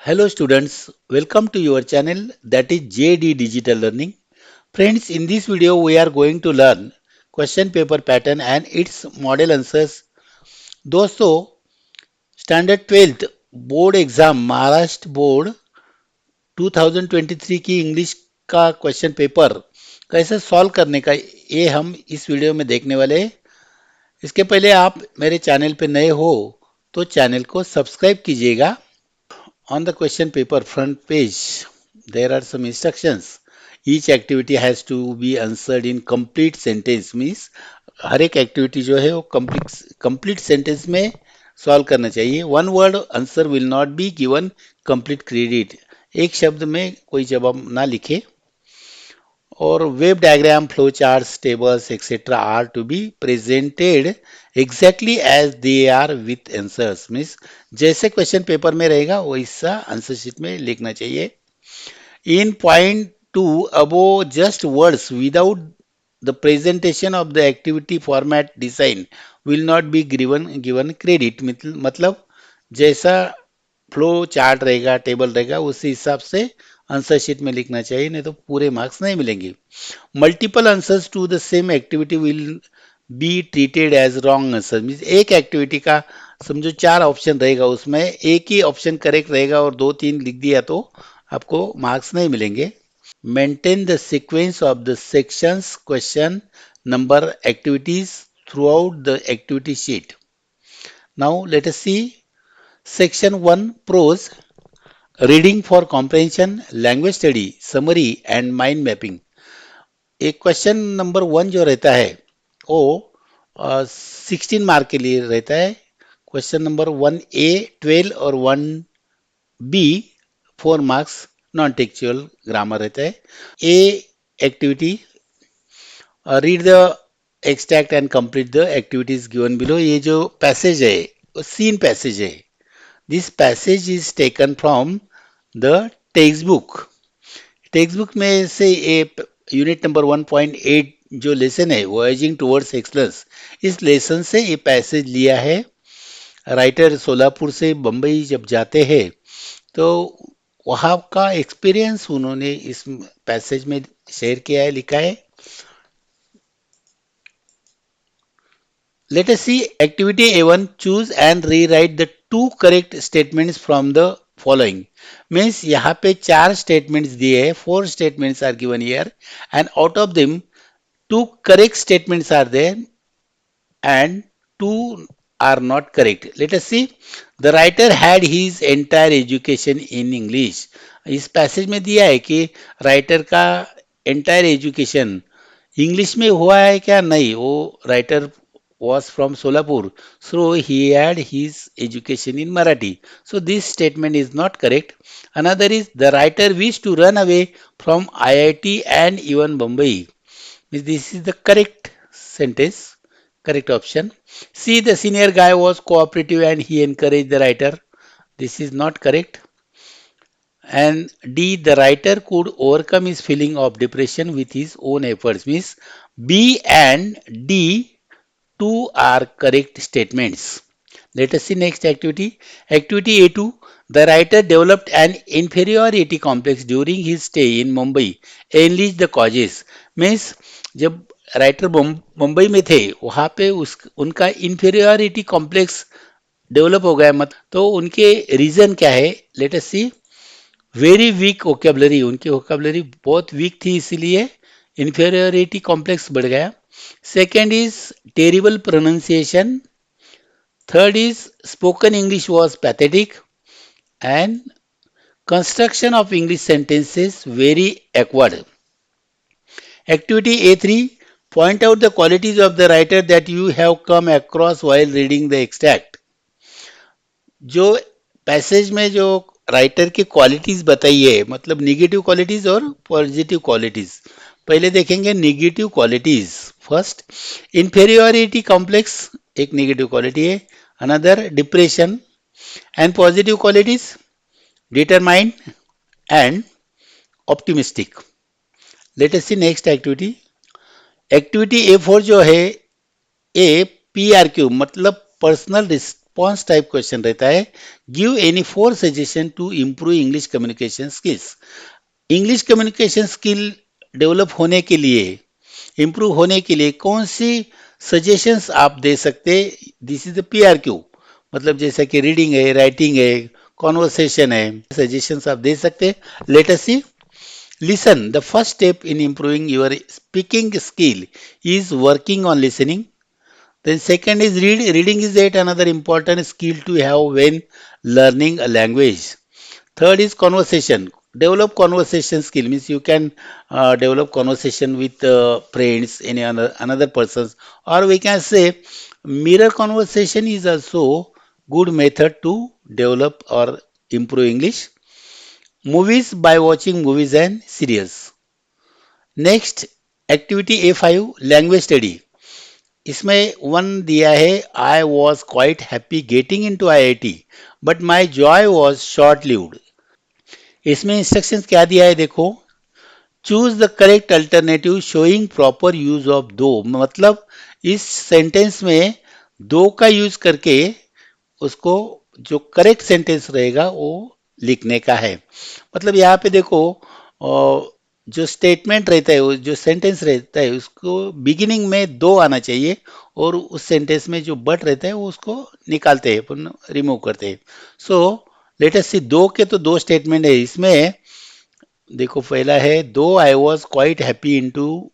Hello students, welcome to your channel that is JD Digital Learning. Friends, in this video we are going to learn question paper pattern and its model answers. दोस्तों, standard 12th board exam Maharashtra board 2023 की English का question paper कैसे solve करने का ये हम इस video में देखने वाले हैं। इसके पहले आप मेरे चैनल पे नए हो तो चैनल को सब्सक्राइब कीजिएगा। On the question paper front page, there are some instructions. Each activity has to be answered in complete sentence. Means हर एक एक्टिविटी जो है वो complete sentence में सॉल्व करना चाहिए. One word answer will not be given complete credit. एक शब्द में कोई जवाब ना लिखे. और web diagram, flow charts, tables etcetera are to be presented exactly as they are with answers. Means जैसे क्वेश्चन पेपर में रहेगा वैसा आंसर शीट में लिखना चाहिए. In point two above just words without the presentation of the activity format design will not be given credit. मतलब जैसा flow chart रहेगा, टेबल रहेगा, उसी हिसाब से आंसर शीट में लिखना चाहिए, नहीं तो पूरे मार्क्स नहीं मिलेंगे. Multiple answers to the same activity will be treated as wrong answer. Means एक एक्टिविटी का समझो 4 ऑप्शन रहेगा, उसमें एक ही ऑप्शन करेक्ट रहेगा और 2-3 लिख दिया तो आपको मार्क्स नहीं मिलेंगे. Maintain the sequence of the sections, question number, activities throughout the activity sheet. Now let us see section 1 prose. Reading for comprehension, language study, summary and mind mapping. एक question number 1 जो रहता है वो 16 mark के लिए रहता है. Question number 1A 12 और 1B 4 marks non textual grammar रहता है. A activity, read the extract and complete the activities given below. ये जो पैसेज है वो सीन पैसेज है. This passage is taken from the text book. Text book में से ये यूनिट नंबर 1.8 जो लेसन है वॉयजिंग टुवर्ड्स एक्सलेंस, इस लेसन से ये पैसेज लिया है. राइटर सोलापुर से बम्बई जब जाते हैं तो वहाँ का एक्सपीरियंस उन्होंने इस पैसेज में शेयर किया है, लिखा है. Let us see activity A1. Choose and rewrite the 2 correct statements from the following. Means यहाँ पे 4 statements दिए हैं, 4 statements are given here and out of them 2 correct statements are there and 2 are not correct. Let us see. The writer had his entire education in English. इस passage में दिया है कि writer का एंटायर एजुकेशन इंग्लिश में हुआ है क्या? नहीं, वो writer was from Solapur, so he had his education in Marathi. So this statement is not correct. Another is the writer wished to run away from IIT and even Bombay. This is the correct sentence, correct option. C, the senior guy was cooperative and he encouraged the writer. This is not correct. And D, the writer could overcome his feeling of depression with his own efforts. Means B and D, 2 are correct statements. Let us see next activity. Activity A2. The writer developed an inferiority complex during his stay in Mumbai. Enlist the causes. Means जब writer Mumbai में थे वहाँ पे उनका inferiority complex develop हो गया. मत तो उनके रीजन क्या है? लेट अस सी. वेरी वीक वोकेबलरी, उनकी वोकेबलरी बहुत वीक थी इसीलिए inferiority complex बढ़ गया. Second is terrible pronunciation. Third is spoken English was pathetic. And construction of English sentences very awkward. Activity A3. Point out the qualities of the writer that you have come across while reading the extract. जो passage में जो writer की qualities बताई है, मतलब negative qualities और positive qualities. पहले देखेंगे negative qualities. First, inferiority complex एक नेगेटिव क्वालिटी है. Another depression. And positive qualities determined and optimistic. Let us see next activity. Activity A4 जो है ए PRQ मतलब पर्सनल रिस्पॉन्स टाइप क्वेश्चन रहता है। Give any 4 suggestion to improve English communication skills. English communication skill develop होने के लिए, improve होने के लिए कौन सी सजेशंस आप दे सकते? दिस इज द PRQ, मतलब जैसा कि रीडिंग है, राइटिंग है, कॉन्वर्सेशन है, सजेशंस आप दे सकते। Let us see. Listen, the first step in improving your speaking skill is working on listening. Then second is read. Reading is yet another important skill to have when learning a language. Third is conversation. Develop conversation skill means you can develop conversation with friends, any another persons, or we can say mirror conversation is also good method to develop or improve English. Movies, by watching movies and series. Next, activity A5 language study. इसमें one दिया है, I was quite happy getting in to IIT but my joy was short lived. इसमें instructions क्या दिया है देखो। Choose the correct alternative showing proper use of do, मतलब इस सेंटेंस में दो का यूज करके उसको जो करेक्ट सेंटेंस रहेगा वो लिखने का है। मतलब यहाँ पे देखो जो स्टेटमेंट रहता है, वो जो सेंटेंस रहता है उसको बिगिनिंग में दो आना चाहिए और उस सेंटेंस में जो बट रहता है वो उसको निकालते हैं, अपन रिमूव करते हैं। सो लेट अस सी, दो के तो दो स्टेटमेंट है इसमें। देखो पहला है, though I was quite happy into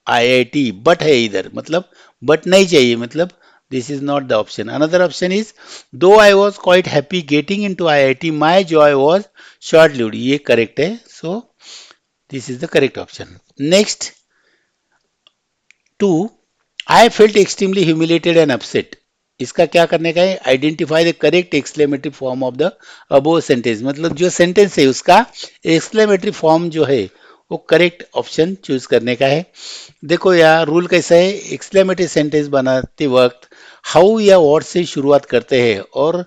IIT but है इधर, मतलब बट नहीं चाहिए, मतलब this is not the option. Another option is though I was quite happy getting into IIT my joy was short lived, ये करेक्ट है। So this is the correct option. Next 2, I felt extremely humiliated and upset. इसका क्या करने का है? Identify the correct exclamatory form of the above sentence, मतलब जो sentence है उसका एक्सक्लेमेटरी फॉर्म जो है वो करेक्ट ऑप्शन चूज करने का है। देखो यार रूल कैसा है, एक्सक्लेमेटरी सेंटेंस बनाते वक्त हाउ या व्हाट से शुरुआत करते हैं और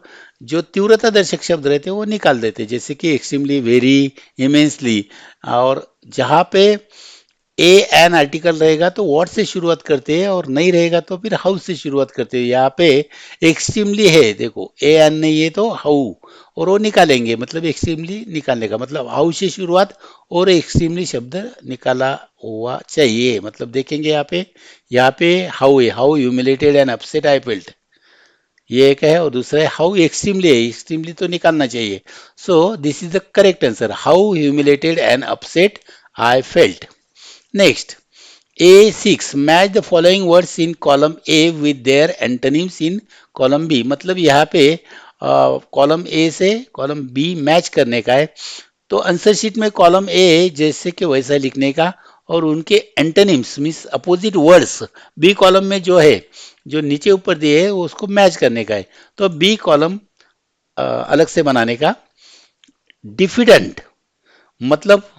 जो तीव्रता दर्शक शब्द रहते हैं वो निकाल देते हैं, जैसे कि एक्सट्रीमली, वेरी, इमेंसली। और जहाँ पे ए एन आर्टिकल रहेगा तो व्हाट से शुरुआत करते हैं और नहीं रहेगा तो फिर हाउ से शुरुआत करते हैं। यहाँ पे एक्सट्रीमली है, देखो ए एन नहीं है तो हाउ, और वो निकालेंगे, मतलब एक्सट्रीमली निकालने का मतलब हाउ से शुरुआत और एक्सट्रीमली शब्द निकाला हुआ चाहिए। मतलब देखेंगे यहाँ पे हाउ है, how humiliated and upset I felt, ये एक है, और दूसरा है हाउ एक्सट्रीमली है, एक्सट्रीमली तो निकालना चाहिए। सो this is the correct answer, how humiliated and upset I felt. Next, A6, match the following words in column A with their antonyms in column B। मतलब यहाँ पे कॉलम A से column B match करने का है। तो answer sheet में column A जैसे कि वैसा लिखने का और उनके antonyms means opposite words B column में जो है, जो नीचे ऊपर दिए है उसको मैच करने का है। तो B कॉलम अलग से बनाने का। डिफिडेंट मतलब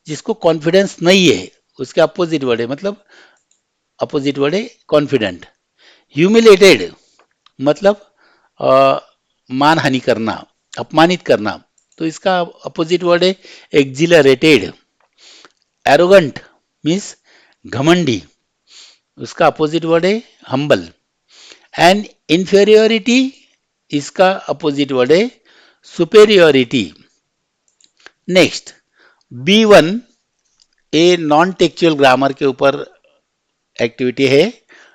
जिसको कॉन्फिडेंस नहीं है, उसके अपोजिट वर्ड है, मतलब अपोजिट वर्ड है कॉन्फिडेंट। ह्यूमिलेटेड मतलब मानहानि करना, अपमानित करना, तो इसका अपोजिट वर्ड है एक्जिलरेटेड। एरोगंट मीन्स घमंडी, उसका अपोजिट वर्ड है हम्बल। एंड इंफेरियोरिटी, इसका अपोजिट वर्ड है superiority. Next B1 a non textual grammar के ऊपर एक्टिविटी है,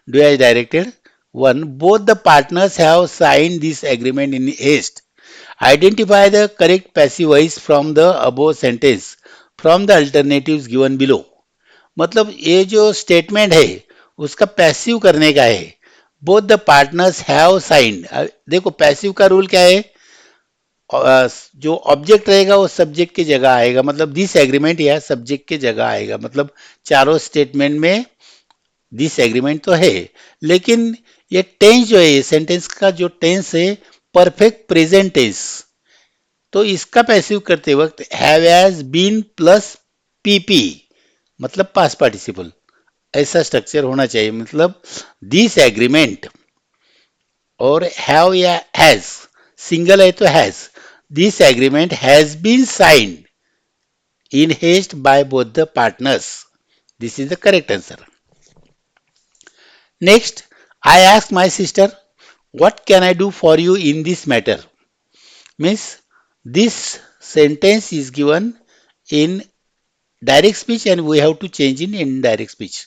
do as directed. 1, both the partners have sign this agreement in haste. Identify the correct passive voice from the above sentence from the alternatives given below. मतलब ये जो statement है उसका passive करने का है। Both the partners have sign, देखो passive का रूल क्या है, जो ऑब्जेक्ट रहेगा वो सब्जेक्ट की जगह आएगा, मतलब दिस एग्रीमेंट या सब्जेक्ट की जगह आएगा। मतलब चारों स्टेटमेंट में दिस एग्रीमेंट तो है, लेकिन ये टेंस जो है, सेंटेंस का जो टेंस है परफेक्ट प्रेजेंट टेंस, तो इसका पैसिव करते वक्त have as been plus PP, मतलब पास्ट पार्टिसिपल, ऐसा स्ट्रक्चर होना चाहिए। मतलब दिस एग्रीमेंट, और हैव या हैज, सिंगल है तो has, this agreement has been signed in haste by both the partners. This is the correct answer. Next, I asked my sister What can I do for you in this matter? Means this sentence is given in direct speech and we have to change in indirect speech.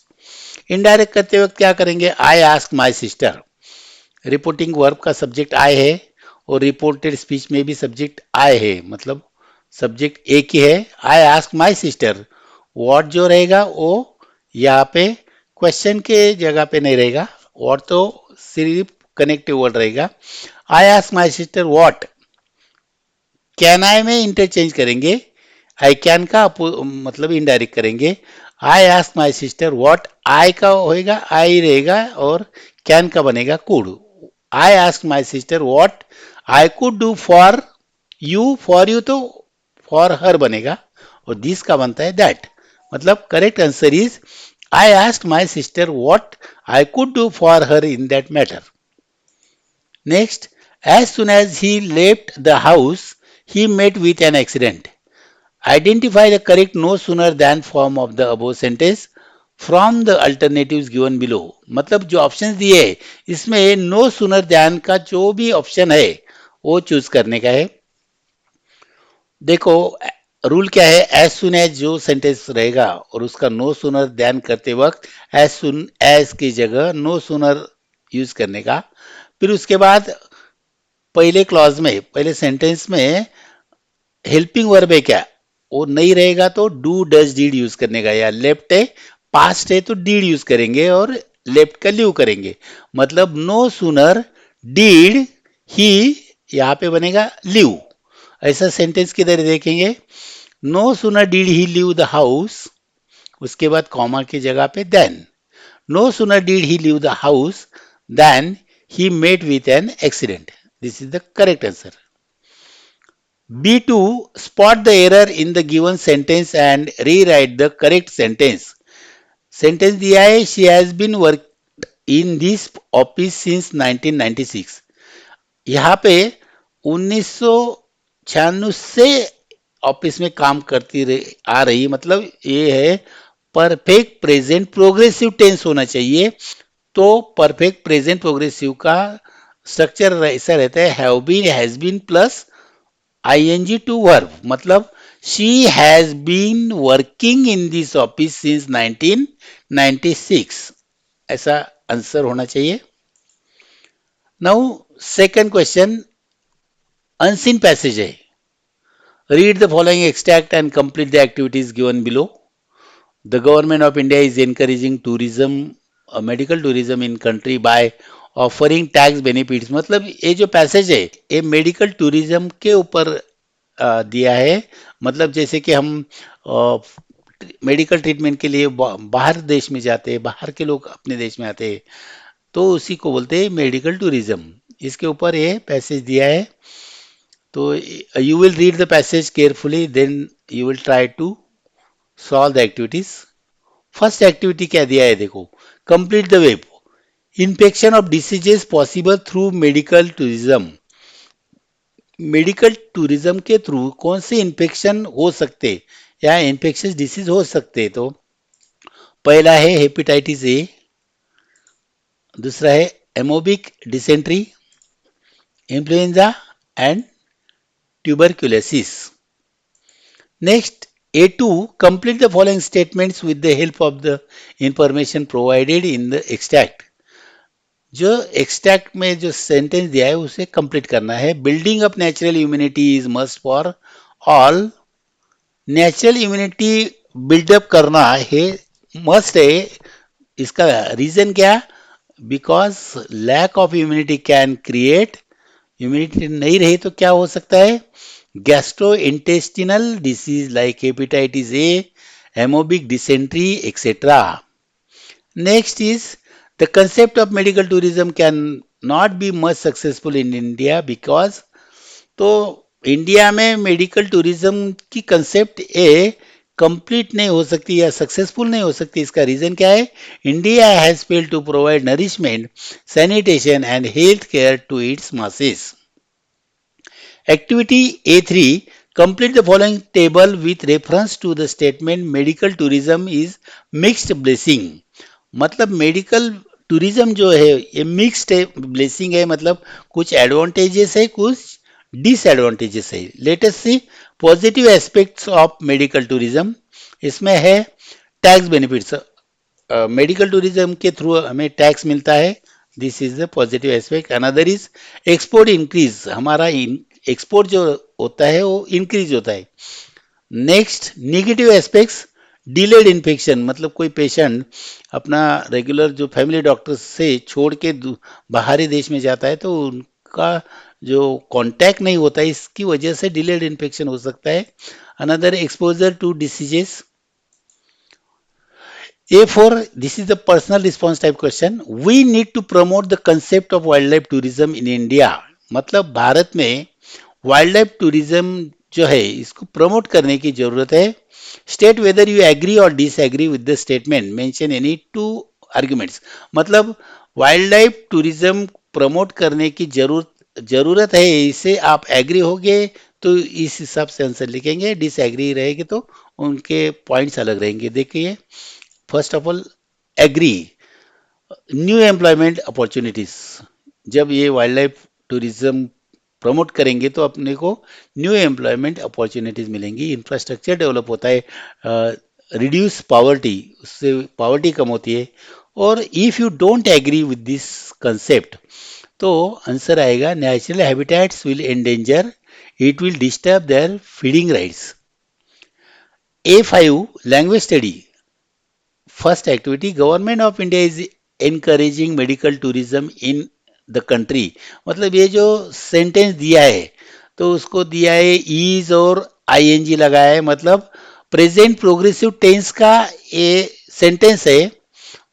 Indirect करते वक्त क्या करेंगे? I ask my sister. Reporting verb का subject I है और reported speech में भी subject I है, मतलब सब्जेक्ट एक ही है. आई आस्क माई सिस्टर. व्हाट जो रहेगा वो यहाँ पे क्वेश्चन के जगह पे नहीं रहेगा, और तो सिर्फ कनेक्टिव वर्ड रहेगा. I ask my sister what. Can I में इंटरचेंज करेंगे, आई कैन का मतलब इनडायरेक्ट करेंगे. I ask my sister what, I का होएगा आई रहेगा और कैन का बनेगा could. I ask my sister what I could do for you. For you तो फॉर हर बनेगा और दिस का बनता है दैट. मतलब correct answer is I ask my sister what I could do for her in that matter. Next, as soon as he left the house, he met with an accident. Identify the correct no sooner than form of the above sentence from the alternatives given below. मतलब जो option दिए है इसमें no sooner then का जो भी option है वो चूज करने का है. देखो रूल क्या है, एज सुन एज जो सेंटेंस रहेगा और उसका नो सूनर दैन करते वक्त एज सुन एज की जगह नो सूनर यूज करने का. फिर उसके बाद पहले क्लॉज में पहले सेंटेंस में हेल्पिंग वर्ब है क्या, वो नहीं रहेगा तो डू डज डीड यूज करने का. या लेफ्ट है पास्ट है तो डीड यूज करेंगे और लेफ्ट का लिव करेंगे. मतलब नो सूनर डीड ही यहाँ पे बनेगा लिव. ऐसा सेंटेंस किधर देखेंगे, no sooner did he leave the house, उसके बाद कॉमा की जगह पे then. No sooner did he leave the house then he met with an accident. This is the correct answer. B2. Spot the error in the given sentence and rewrite the correct sentence. Sentence दिया है she has been worked in this office since 1996. यहाँ पे 1996 से office में काम करती आ रही, मतलब ये है परफेक्ट प्रेजेंट प्रोग्रेसिव टेंस होना चाहिए. तो परफेक्ट प्रेजेंट प्रोग्रेसिव का स्ट्रक्चर ऐसा रहता है have been has been plus ING to verb. मतलब she has been working in this office since 1996, ऐसा आंसर होना चाहिए. Now second question unseen passage है. Read the following extract and complete the activities given below. The government of India is encouraging tourism, medical tourism in country by offering tax benefits. मतलब ये जो passage है ये medical tourism के ऊपर दिया है. मतलब जैसे कि हम मेडिकल ट्रीटमेंट के लिए बाहर देश में जाते हैं, बाहर के लोग अपने देश में आते हैं, तो उसी को बोलते हैं मेडिकल टूरिज्म. इसके ऊपर ये पैसेज दिया है. तो you will read the passage carefully, then you will try to solve the activities. First activity क्या दिया है देखो, complete the web. Infection of diseases possible through medical tourism. Medical tourism के थ्रू कौन से इन्फेक्शन हो सकते या इन्फेक्शियस डिसीज हो सकते. तो पहला है हेपेटाइटिस ए, दूसरा है amoebic dysentery, influenza and tuberculosis. Next A2. Complete the following statements with the help of the information provided in the extract. जो एक्सट्रैक्ट में जो सेंटेंस दिया है उसे कंप्लीट करना है. Building up natural immunity is must for all. Natural immunity buildup करना है, मस्ट है. इसका रीजन क्या, because lack of immunity can create. Immunity नहीं रही तो क्या हो सकता है, gastrointestinal disease like hepatitis A, amoebic dysentery, etc. Next is the concept of medical tourism can not be much successful in India because तो India में medical tourism की कंसेप्ट ए कंप्लीट नहीं हो सकती या सक्सेसफुल नहीं हो सकती. इसका रीजन क्या है, India has failed to provide nourishment, sanitation and health care to its masses. Activity A3. Complete the following table with reference to the statement medical tourism is mixed blessing. मतलब medical tourism जो है ये mixed blessing है, मतलब कुछ advantages है, कुछ disadvantages है। Let us see positive aspects of medical tourism. इसमें है टैक्स बेनिफिट्स। मेडिकल टूरिज्म के थ्रू हमें टैक्स मिलता है, this is the positive aspect. Another is export increase, हमारा एक्सपोर्ट जो होता है वो इंक्रीज होता है। Next negative aspects, delayed infection, मतलब कोई पेशेंट अपना रेगुलर जो फैमिली डॉक्टर से छोड़ के बाहरी देश में जाता है तो उनका जो कांटेक्ट नहीं होता है, इसकी वजह से डिलेड इन्फेक्शन हो सकता है। Another exposure to diseases. A4, this is the personal response type question. We need to promote the concept of wildlife tourism in India. मतलब भारत में वाइल्ड लाइफ टूरिज्म जो है इसको प्रमोट करने की जरूरत है। स्टेट वेदर यू एग्री और disagree with the statement, mention any two arguments. मतलब वाइल्ड लाइफ टूरिज्म प्रमोट करने की जरूरत है, इसे आप एग्री होगे तो इस हिसाब से आंसर लिखेंगे, डिसएग्री रहेगी तो उनके पॉइंट्स अलग रहेंगे। देखिए first of all agree, new employment opportunities. जब ये वाइल्ड लाइफ टूरिज्म प्रमोट करेंगे तो अपने को न्यू एम्प्लॉयमेंट अपॉर्चुनिटीज मिलेंगी, इंफ्रास्ट्रक्चर डेवलप होता है, रिड्यूस पावर्टी, उससे पावर्टी कम होती है। और if you don't agree with this concept तो आंसर आएगा natural habitats will endanger, it will disturb their feeding rights. A5 language study. First activity, government of India is encouraging medical tourism in the country. मतलब ये जो sentence दिया है तो उसको दिया है इज और आईएनजी लगाया है, मतलब प्रेजेंट प्रोग्रेसिव टेंस का ये सेंटेंस है।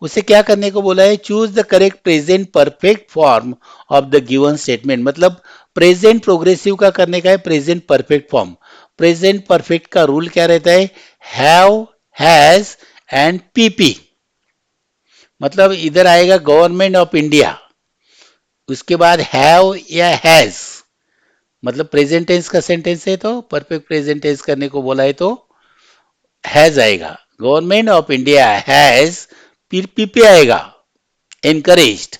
उसे क्या करने को बोला है, choose the correct present perfect form of the given statement. मतलब प्रेजेंट प्रोग्रेसिव का करने का है present perfect form. Present perfect का रूल क्या रहता है, हैव, हैज एंड पीपी। मतलब इधर आएगा गवर्नमेंट ऑफ इंडिया, उसके बाद हैव या हैज, मतलब प्रेजेंट टेंस का सेंटेंस है तो परफेक्ट प्रेजेंट टेंस करने को बोला है तो हैज आएगा। गवर्नमेंट ऑफ इंडिया हैज, फिर पीपी आएगा, एनकरेज्ड।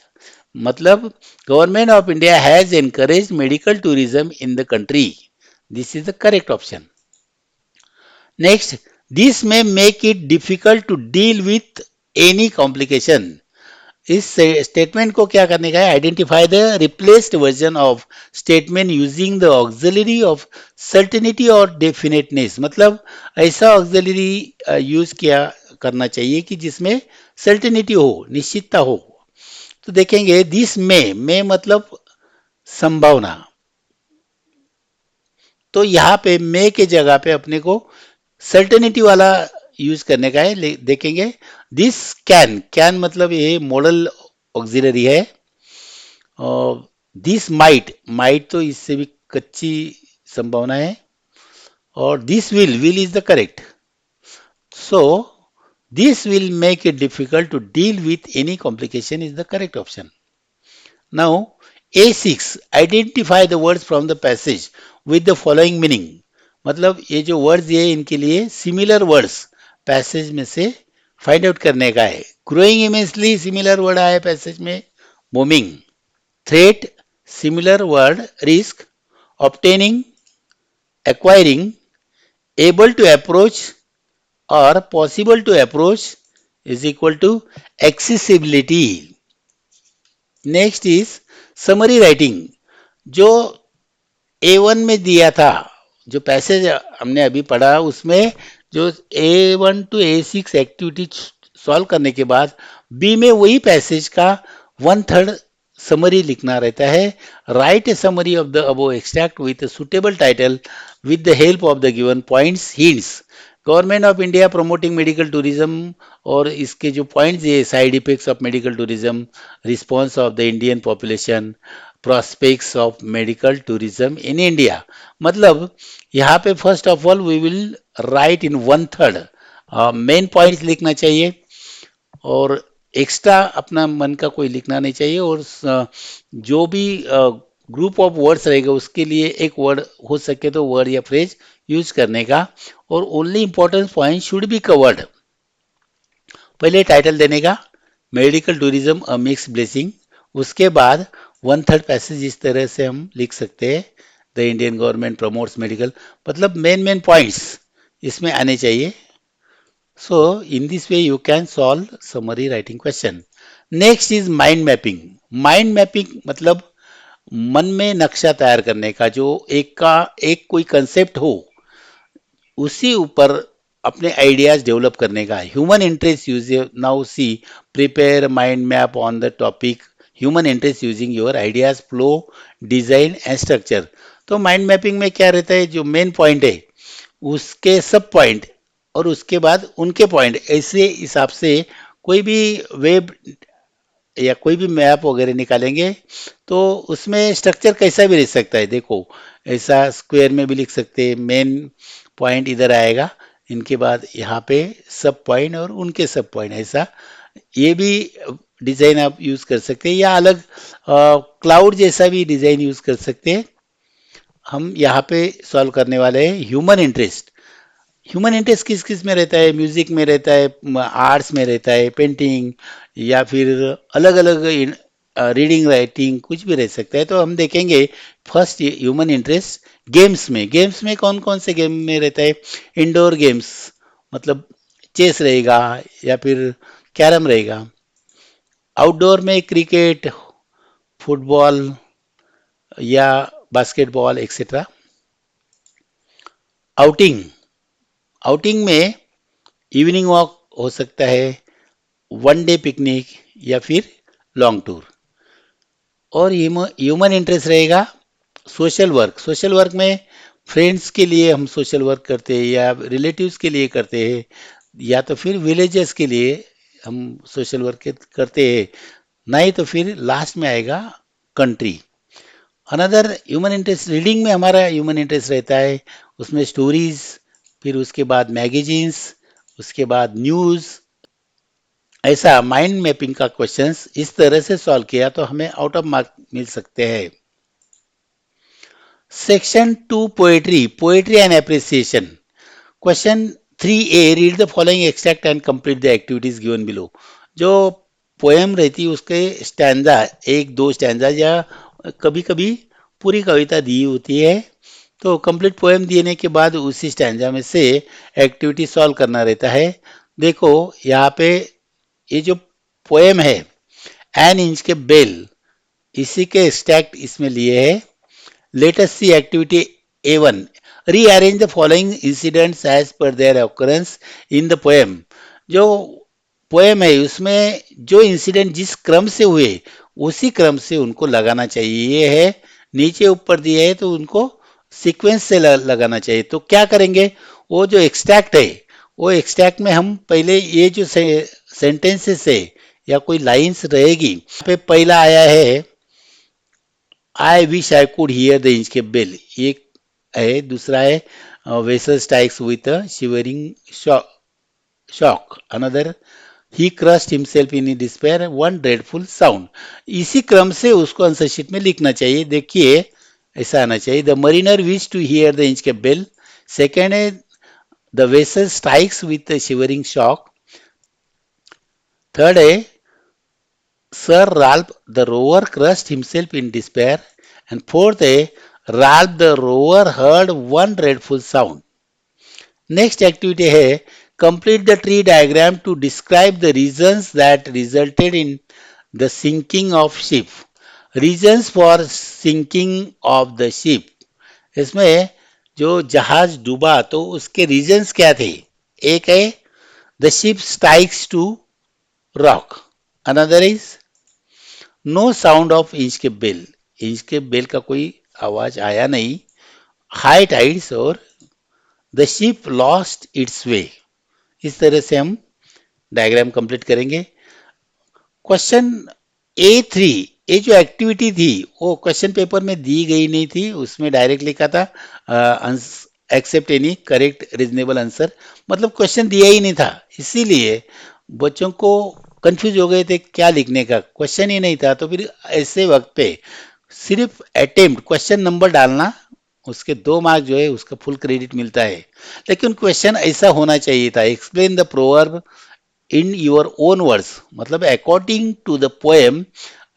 मतलब government of India has encourage medical tourism in the country, this is the correct option. Next, this में make it difficult to deal with any complication. इस statement को क्या करने का है, identify the replaced version of statement using the auxiliary of certainty और definiteness. मतलब ऐसा ऑक्सिलरी यूज किया करना चाहिए कि जिसमें सर्टेनिटी हो, निश्चितता हो। तो देखेंगे दिस में मतलब संभावना, तो यहाँ पे मे के जगह पे अपने को सर्टेनिटी वाला यूज करने का है। देखेंगे दिस कैन, कैन मतलब ये मॉडल ऑक्सिलरी है। और दिस माइट, माइट तो इससे भी कच्ची संभावना है। और this will is the correct, so this will make it difficult to deal with any complication is the correct option. Now A6, identify the words from the passage with the following meaning. मतलब ये जो words ये इनके लिए similar words passage में से find out करने का है। ग्रोइंग इमेंसली, सिमिलर वर्ड आया पैसेज में, booming. Threat, similar word, risk. Obtaining, acquiring. Able to approach और possible to approach is equal to accessibility. Next is summary writing. जो A1 में दिया था, जो पैसेज हमने अभी पढ़ा उसमें जो A1 to A6 activity solve करने के बाद बी में वही पैसेज का 1/3 समरी लिखना रहता है। Write a summary of the above extract with suitable title with the help of the given points, hints. Government of India promoting medical tourism, और इसके जो पॉइंट्स ये side effects of medical tourism, response of the Indian population, prospects of medical tourism in India. मतलब यहाँ पे first of all we will write in 1/3 main points लिखना चाहिए, और एक्स्ट्रा अपना मन का कोई लिखना नहीं चाहिए। और जो भी ग्रुप ऑफ वर्ड्स रहेगा उसके लिए एक वर्ड हो सके तो वर्ड या फ्रेज यूज करने का, और only important point should be covered. पहले टाइटल देने का, मेडिकल टूरिज्म अ मिक्स ब्लेसिंग। उसके बाद वन थर्ड पैसेज इस तरह से हम लिख सकते हैं, the Indian government promotes medical, मतलब मेन मेन पॉइंट्स इसमें आने चाहिए। So in this way you can solve summary writing question. Next is mind mapping. Mind mapping मतलब मन में नक्शा तैयार करने का, जो एक कोई कंसेप्ट हो उसी ऊपर अपने आइडियाज डेवलप करने का। Human interest use, now see, prepare mind map on the topic human interest using your ideas flow design and structure. तो माइंड मैपिंग में क्या रहता है, जो मेन पॉइंट है उसके सब पॉइंट और उसके बाद उनके पॉइंट, ऐसे हिसाब से कोई भी वेब या कोई भी मैप वगैरह निकालेंगे तो उसमें स्ट्रक्चर कैसा भी रह सकता है। देखो, ऐसा स्क्वायर में भी लिख सकते हैं, मेन पॉइंट इधर आएगा, इनके बाद यहाँ पे सब पॉइंट और उनके सब पॉइंट, ऐसा ये भी डिजाइन आप यूज कर सकते हैं, या अलग क्लाउड जैसा भी डिजाइन यूज कर सकते हैं। हम यहाँ पे सॉल्व करने वाले हैं ह्यूमन इंटरेस्ट। ह्यूमन इंटरेस्ट किस किस में रहता है, म्यूजिक में रहता है, आर्ट्स में रहता है, पेंटिंग, या फिर अलग अलग रीडिंग राइटिंग, कुछ भी रह सकता है। तो हम देखेंगे फर्स्ट ह्यूमन इंटरेस्ट गेम्स में। गेम्स में कौन कौन से गेम में रहता है, इंडोर गेम्स मतलब चेस रहेगा या फिर कैरम रहेगा। आउटडोर में क्रिकेट, फुटबॉल या बास्केटबॉल एक्सेट्रा। आउटिंग, आउटिंग में इवनिंग वॉक हो सकता है, वन डे पिकनिक या फिर लॉन्ग टूर। और ह्यूमन इंटरेस्ट रहेगा सोशल वर्क। सोशल वर्क में फ्रेंड्स के लिए हम सोशल वर्क करते हैं, या रिलेटिव्स के लिए करते हैं, या तो फिर विलेजेस के लिए हम सोशल वर्क करते हैं, नहीं तो फिर लास्ट में आएगा country. Another human interest reading में हमारा ह्यूमन इंटरेस्ट रहता है, उसमें स्टोरीज, फिर उसके बाद मैगजीन्स, उसके बाद न्यूज़। ऐसा माइंड मैपिंग का क्वेश्चंस इस तरह से सॉल्व किया तो हमें आउट ऑफ मार्क मिल सकते हैं। Section 2 poetry, poetry and appreciation. Question 3A, read the following extract and complete the activities given below. जो पोएम रहती है उसके स्टैंजा, एक दो स्टैंजा या कभी कभी पूरी कविता दी होती है, तो कंप्लीट पोएम देने के बाद उसी स्टैंजा में से एक्टिविटी सॉल्व करना रहता है। देखो यहाँ पे ये जो पोएम है एन इंच के बेल, इसी के एक्सट्रैक्ट इसमें लिए है। Let us see activity A1, rearrange the following incidents as per their occurrence in the poem. जो पोएम है उसमें जो इंसिडेंट जिस क्रम से हुए उसी क्रम से उनको लगाना चाहिए। ये है नीचे ऊपर दिए है तो उनको सीक्वेंस से लगाना चाहिए। तो क्या करेंगे, वो जो एक्सट्रैक्ट है वो एक्सट्रैक्ट में हम पहले ये जो सेंटेंसेस है या कोई लाइंस रहेगी, यहाँ पे पहला आया है I wish I could hear the Inchcape bell, ये है। दूसरा है vessel strikes with shivering shock. Another, he crust himself in despair, one dreadful sound. इसी क्रम से उसको आंसर शीट में लिखना चाहिए। देखिए ऐसा आना चाहिए, the mariner wish to hear the Inchcape bell. Second है the vessel strikes with shivering shock. Third है Sir Ralph the Rover crushed himself in despair. And fourth है Ralph the Rover heard one dreadful sound. Next activity है complete the tree diagram to describe the reasons that resulted in the sinking of ship. Reasons for sinking of the ship. इसमें जो जहाज डूबा तो उसके reasons क्या थे। एक है the ship strikes to rock. Another is no sound of Inchcape bell, Inchcape bell का कोई आवाज आया नहीं। हाई टाइड्स और the ship lost its way. इस तरह से हम डायग्राम कंप्लीट करेंगे। क्वेश्चन A3, ये जो एक्टिविटी थी वो क्वेश्चन पेपर में दी गई नहीं थी, उसमें डायरेक्ट लिखा था accept any correct reasonable answer, मतलब क्वेश्चन दिया ही नहीं था, इसीलिए बच्चों को कंफ्यूज हो गए थे क्या लिखने का, क्वेश्चन ही नहीं था। तो फिर ऐसे वक्त पे सिर्फ अटेम्प्ट क्वेश्चन नंबर डालना, उसके 2 मार्क जो है उसका फुल क्रेडिट मिलता है। लेकिन क्वेश्चन ऐसा होना चाहिए था, explain the proverb in your own words, मतलब अकॉर्डिंग टू द पोएम।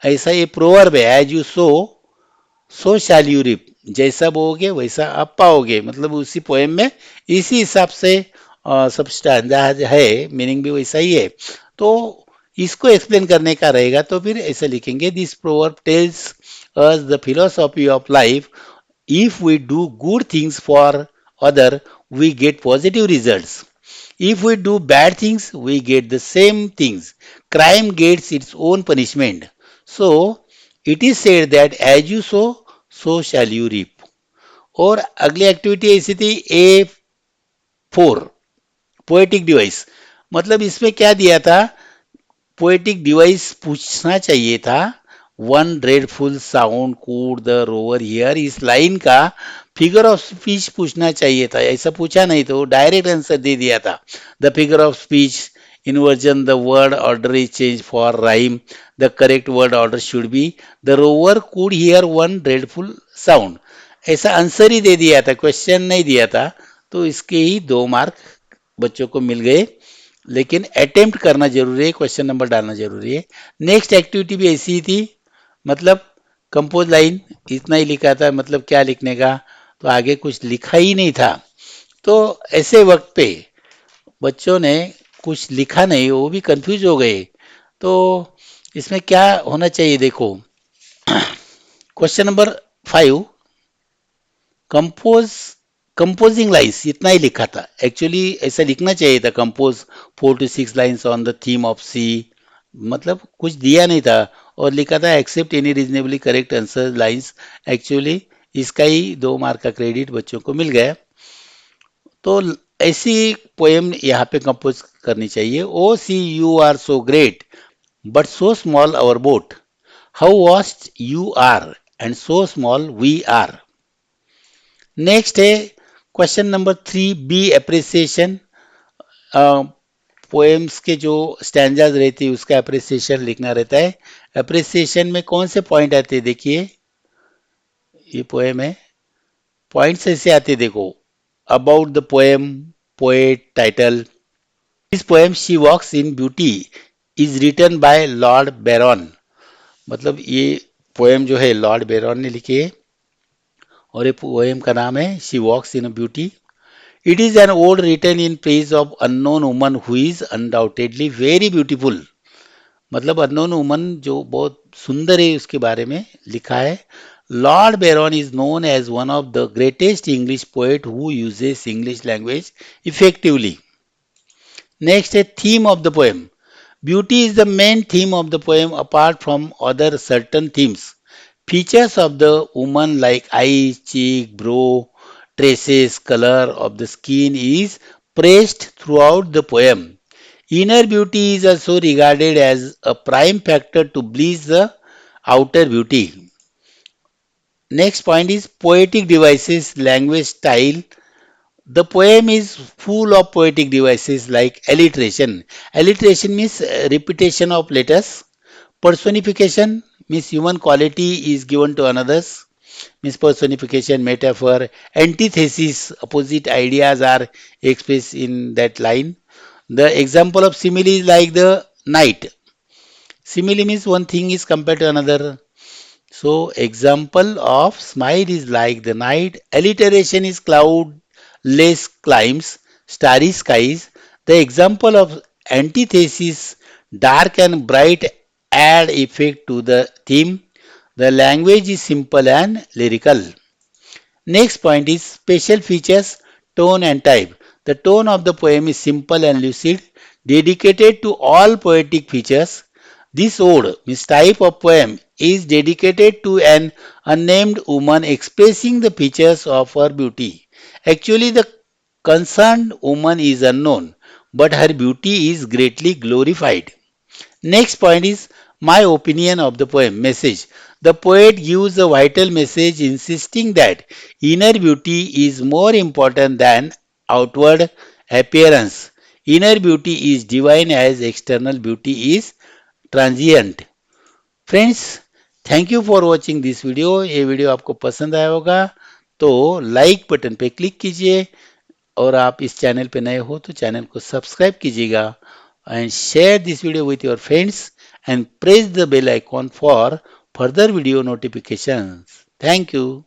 ऐसा ये प्रोवर्ब है, as you sow shall you reap, जैसा बोओगे वैसा आप पाओगे, मतलब उसी पोएम में इसी हिसाब से सब स्टैंजा है, मीनिंग भी वैसा ही है। तो इसको एक्सप्लेन करने का रहेगा तो फिर ऐसे लिखेंगे, this proverb tells us the philosophy of life, if we do good things for other, we get positive results. If we do bad things, we get the same things. Crime gets its own punishment. So it is said that as you sow, so shall you reap. और अगली activity ऐसी थी A4, poetic device. मतलब इसमें क्या दिया था, poetic device पूछना चाहिए था, one dreadful sound could the rover here, इस लाइन का फिगर ऑफ स्पीच पूछना चाहिए था, ऐसा पूछा नहीं तो डायरेक्ट आंसर दे दिया था। The figure of speech inversion, the word order is changed for rhyme, the correct word order should be the rover could hear one dreadful sound, ऐसा आंसर ही दे दिया था, क्वेश्चन नहीं दिया था। तो इसके ही 2 मार्क बच्चों को मिल गए, लेकिन अटेम्प्ट करना जरूरी है, क्वेश्चन नंबर डालना जरूरी है। नेक्स्ट एक्टिविटी भी ऐसी ही थी, मतलब कंपोज लाइन, इतना ही लिखा था, मतलब क्या लिखने का, तो आगे कुछ लिखा ही नहीं था। तो ऐसे वक्त पे बच्चों ने कुछ लिखा नहीं, वो भी कंफ्यूज हो गए। तो इसमें क्या होना चाहिए देखो, question number 5, compose composing lines, इतना ही लिखा था। एक्चुअली ऐसा लिखना चाहिए था, compose 4 to 6 lines on the theme of sea, मतलब कुछ दिया नहीं था, और लिखा था accept any reasonably correct answer lines. Actually इसका ही 2 मार्क का क्रेडिट बच्चों को मिल गया। तो ऐसी पोएम यहाँ पे कंपोज करनी चाहिए। O sea you are so great but so small our boat, how vast you are and so small we are. Next है question number 3, B appreciation. Poems के जो स्टैंजाज रहती है उसका अप्रिसिएशन लिखना रहता है। अप्रिसिएशन में कौन से पॉइंट आते हैं देखिए, ये पोएम है, पॉइंट्स ऐसे आते हैं देखो, about the poem, poet, title. This poem she walks in beauty is written by Lord Byron, मतलब ये पोएम जो है लॉर्ड बैरॉन ने लिखी है, और ये पोएम का नाम है she walks in beauty. It is an old written in praise of unknown woman who is undoubtedly very beautiful, मतलब अननोन वुमन जो बहुत सुंदर है उसके बारे में लिखा है। Lord Byron is known as one of the greatest English poet who uses English language effectively. Next है theme of the poem. Beauty is the main theme of the poem apart from other certain themes. Features of the woman like eyes, cheek, brow, traces, color of the skin is praised throughout the poem. Inner beauty is also regarded as a prime factor to bleach the outer beauty. Next point is poetic devices, language style. The poem is full of poetic devices like alliteration. Alliteration means repetition of letters. Personification means human quality is given to another's. Means personification, metaphor, antithesis, opposite ideas are expressed in that line. The example of simile is like the night. Simile means one thing is compared to another. So example of smile is like the night. Alliteration is cloudless climes, starry skies. The example of antithesis, dark and bright, add effect to the theme. The language is simple and lyrical. Next point is special features, tone and type. The tone of the poem is simple and lucid, dedicated to all poetic features. This ode, means type of poem, is dedicated to an unnamed woman expressing the features of her beauty. Actually, the concerned woman is unknown, but her beauty is greatly glorified. Next point is my opinion of the poem message. The poet gives a vital message insisting that inner beauty is more important than outward appearance. Inner beauty is divine as external beauty is transient. Friends, thank you for watching this video. ये video आपको पसंद आया होगा तो like button पे click कीजिए, और आप इस चैनल पे नए हो तो चैनल को सब्सक्राइब कीजिएगा। and share this video with your friends and press the bell icon for further video notifications. Thank you.